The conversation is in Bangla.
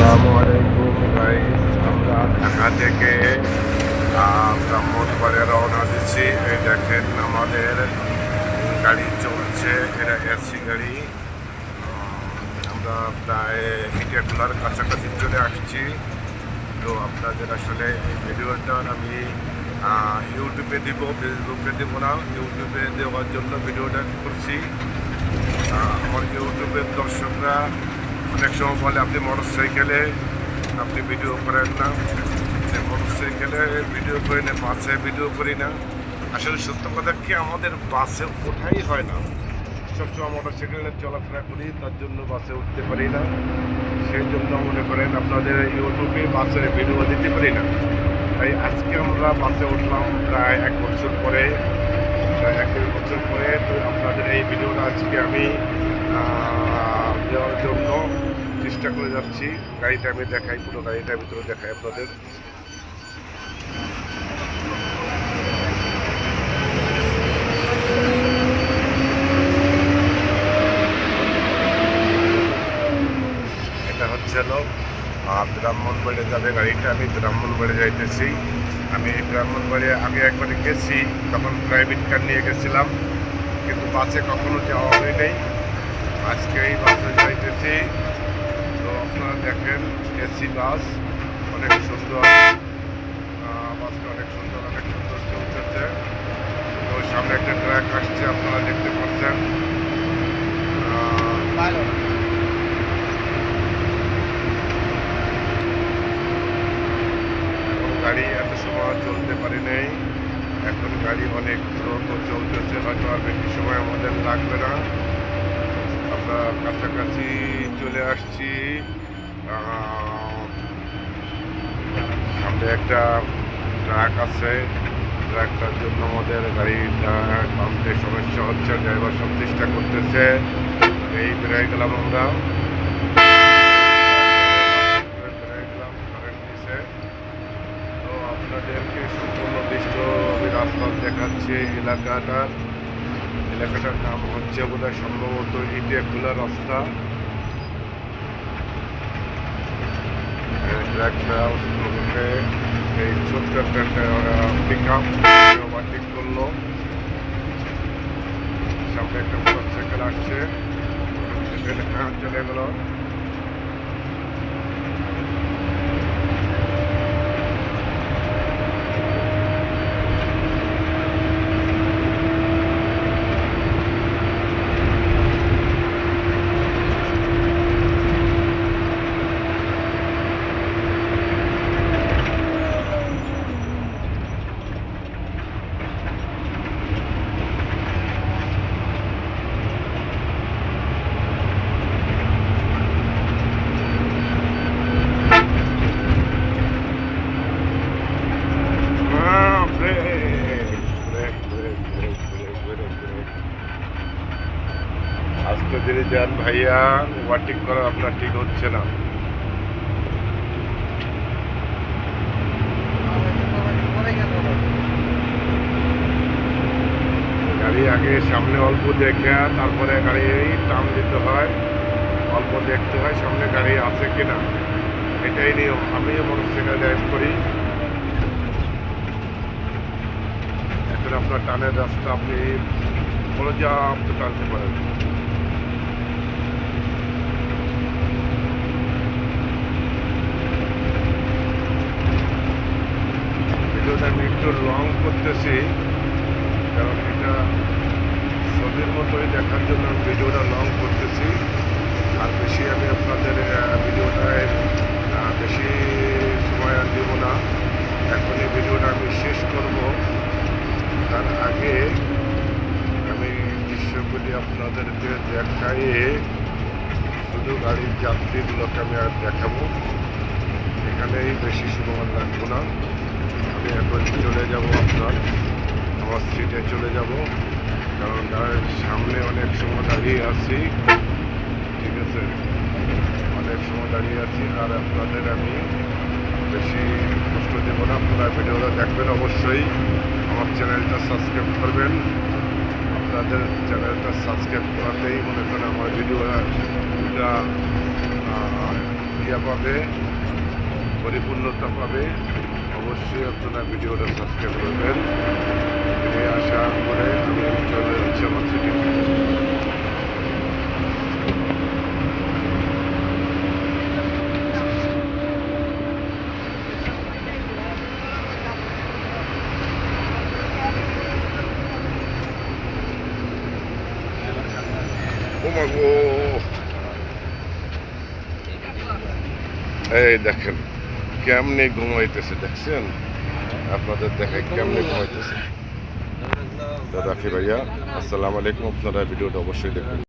আসসালামু আলাইকুম গাইস, আমরা ঢাকা থেকে ব্রাহ্মণবাড়িয়া রওনা দিচ্ছি। এই দেখেন আমাদের গাড়ি চলছে, এটা এসি গাড়ি। আমরা প্রায় ইটাখোলার কাছাকাছি চলে আসছি। তো আপনাদের আসলে এই ভিডিওটা আমি ইউটিউবে দিব, ফেসবুকে দিব না। ইউটিউবে দেওয়ার জন্য ভিডিওটা করছি। আমার ইউটিউবের দর্শকরা অনেক সময় বলে আপনি মোটর সাইকেলে আপনি ভিডিও করেন না, মোটর সাইকেলে ভিডিও করি না, বাসে ভিডিও করি না। আসলে সত্য কথা কি, আমাদের বাসে ওঠাই হয় না। সবসময় মোটর সাইকেলে চলাফেরা করি, তার জন্য বাসে উঠতে পারি না। সেই জন্য মনে করেন আপনাদের ইউটিউবে বাসের ভিডিও দিতে পারি না। তাই আজকে আমরা বাসে উঠলাম প্রায় 1 বছর পরে, প্রায় 1 বছর পরে। তো আপনাদের এই ভিডিওটা আজকে আমি দেওয়ার জন্য চেষ্টা করে যাচ্ছি। গাড়িটা আমি দেখাই, পুরো গাড়িটার ভিতরে দেখাই আপনাদের। এটা হচ্ছে ব্রাহ্মণবাড়িয়া যাবে গাড়িটা। আমি ব্রাহ্মণবাড়ি যাইতেছি। আমি ব্রাহ্মণবাড়িয়া আগে একবারে গেছি, তখন প্রাইভেট কার নিয়ে গেছিলাম, কিন্তু বাসে কখনো যাওয়া হয় নাই। আজকে এই বাসে যাইতেছি। তো আপনারা দেখেন, এসি বাস, অনেক সুন্দর। বাসটা অনেক সুন্দর চলতেছে। তো সামনে একটা ট্র্যাক আসছে, আপনারা দেখতে পাচ্ছেন। গাড়ি এত সময় চলতে পারি নাই, এখন গাড়ি অনেক দ্রুত চলতেছে। হয়তো আর বেশি সময় আমাদের লাগবে না। আমরা কাছাকাছি চলে আসছি। সামনে একটা ট্রাক আছে, ট্রাকটার জন্য আমাদের গাড়িটা নামতে সমস্যা হচ্ছে। ড্রাইভার সব চেষ্টা করতেছে। এই বেড়ে গেলাম আমরা, কারেন্ট দিছে। তো আপনাদেরকে সম্পূর্ণ দৃশ্য আমি রাস্তা দেখাচ্ছি। এলাকাটার নাম হচ্ছে বোধহয় সম্ভবত ইটাখোলা রাস্তা। এই ছোট্ট একটা পিক আপ ওভারটেক করলো। সামনে একটা মোটর সাইকেল আসছে, চলে গেল। আস্তে ধীরে যান ভাইয়া, ওভারটেক করা আপনার ঠিক হচ্ছে না। গাড়ি আগে সামনে অল্প দেখে তারপরে গাড়ি টার্ন দিতে হয়, অল্প দেখতে হয় সামনে গাড়ি আছে কিনা। এটাই নিয়ম। আমিও মোটর সাইকেল ড্রাইভ করি। এখন আপনার টানের রাস্তা, আপনি বলে যা আপনি টানতে পারেন। ভিডিওটা আমি একটু লং করতেছি, কারণ এটা ছবির মতোই দেখার জন্য আমি ভিডিওটা লং করতেছি। আর বেশি আমি আপনাদের ভিডিওটায় বেশি সময় আর দেবো না। এখন এই ভিডিওটা আমি শেষ করব। তার আগে আমি দৃশ্যগুলি আপনাদেরকে দেখাইয়ে শুধু গাড়ির যাত্রীগুলোকে আমি আর দেখাবো। এখানেই বেশি সময় লাগবো না। আমি এখন চলে যাব, আমার সিটে চলে যাব, কারণ সামনে অনেক সময় দাঁড়িয়ে আছি। ঠিক আছে, অনেক সময় দাঁড়িয়ে আছি। আর আপনাদের আমি বেশি কষ্ট দেবো না। আপনারা ভিডিওটা দেখবেন অবশ্যই। আমার চ্যানেলটা সাবস্ক্রাইব করবেন। আপনাদের চ্যানেলটা সাবস্ক্রাইব করাতেই মনে করেন আমার ভিডিওটা ইয়া পাবে, পরিপূর্ণতা পাবে, অবশ্যই আপনারা ভিডিওটা সাবস্ক্রাইব করবেন। এই আশা করে আমি চলে যাচ্ছি আমার সিটি। এই দেখেন কেমনে ঘুমাইতেছে, দেখছেন? আপনাদের দেখে কেমনে ঘুমাইতেছে। দাদা ভাইয়া, আসসালামু আলাইকুম। আপনারা ভিডিওটা অবশ্যই দেখবেন।